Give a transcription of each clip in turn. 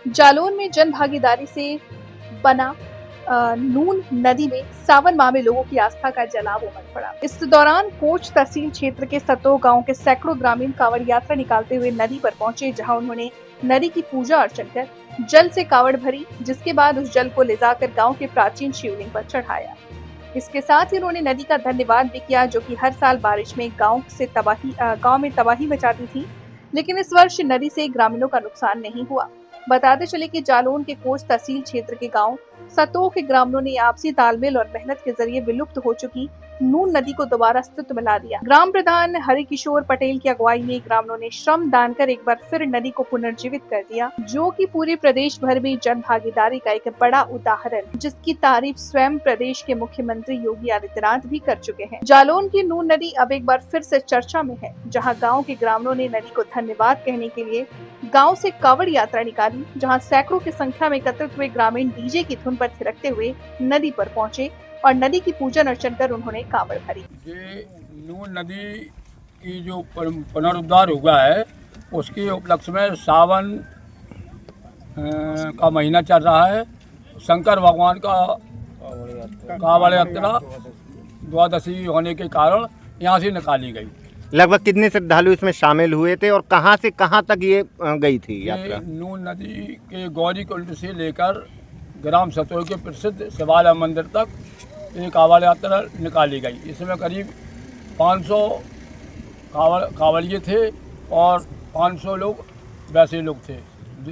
जालौन में जन भागीदारी से बना नून नदी में सावन माह में लोगों की आस्था का जलाव उमड़ पड़ा। इस दौरान कोच तहसील क्षेत्र के सतो गांव के सैकड़ों ग्रामीण कांवड़ यात्रा निकालते हुए नदी पर पहुंचे, जहां उन्होंने नदी की पूजा अर्चन कर जल से कांवड़ भरी, जिसके बाद उस जल को ले जाकर गाँव के प्राचीन शिवलिंग पर चढ़ाया। इसके साथ ही उन्होंने नदी का धन्यवाद भी किया, जो कि हर साल बारिश में गांव में तबाही मचाती थी, लेकिन इस वर्ष नदी से ग्रामीणों का नुकसान नहीं हुआ। बताते चले कि जालौन के कोच तहसील क्षेत्र के गांव सतो के ग्रामीणों ने आपसी तालमेल और मेहनत के जरिए विलुप्त हो चुकी नून नदी को दोबारा अस्तित्व में ला दिया। ग्राम प्रधान हरिकिशोर पटेल की अगुवाई में ग्रामीणों ने श्रम दान कर एक बार फिर नदी को पुनर्जीवित कर दिया, जो कि पूरे प्रदेश भर में जन भागीदारी का एक बड़ा उदाहरण, जिसकी तारीफ स्वयं प्रदेश के मुख्यमंत्री योगी आदित्यनाथ भी कर चुके हैं। जालौन की नून नदी अब एक बार फिर से चर्चा में है, जहाँ गाँव के ग्रामीणों ने नदी को धन्यवाद कहने के लिए गांव से कांवड़ यात्रा निकाली, जहां सैकड़ों की संख्या में एकत्रित हुए ग्रामीण डीजे की धुन पर थिरकते हुए नदी पर पहुंचे और नदी की पूजन अर्चन कर उन्होंने कांवड़ भरी। ये नून नदी की जो पुनरुद्धार हुआ है, उसके उपलक्ष्य में सावन का महीना चल रहा है। शंकर भगवान का कांवड़ यात्रा द्वादशी होने के कारण यहाँ से निकाली गई। लगभग कितने श्रद्धालु इसमें शामिल हुए थे और कहां से कहां तक ये गई थी यात्रा? नून नदी के गौरी कुंड से लेकर ग्राम सतोई के प्रसिद्ध शिवालय मंदिर तक ये कांवड़ यात्रा निकाली गई। इसमें करीब 500 कांवड़िए थे और 500 लोग वैसे लोग थे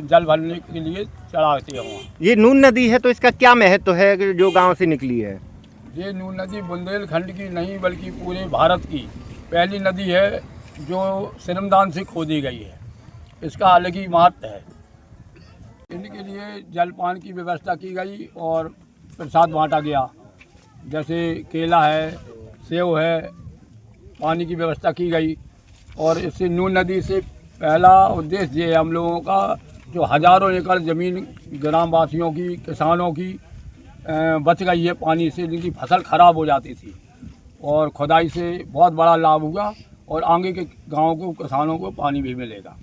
जल भरने के लिए चढ़ाते हैं वहाँ। ये नून नदी है तो इसका क्या महत्व है जो गांव से निकली है? ये नून नदी बुंदेलखंड की नहीं बल्कि पूरे भारत की पहली नदी है जो श्रमदान से खोदी गई है। इसका अलग ही महत्व है। इनके लिए जलपान की व्यवस्था की गई और प्रसाद बांटा गया, जैसे केला है, सेव है, पानी की व्यवस्था की गई। और इससे नून नदी से पहला उद्देश्य ये हम लोगों का, जो हजारों एकड़ ज़मीन ग्रामवासियों की, किसानों की बच गई है पानी से, जिनकी फसल खराब हो जाती थी, और खुदाई से बहुत बड़ा लाभ हुआ और आगे के गाँव को, किसानों को पानी भी मिलेगा।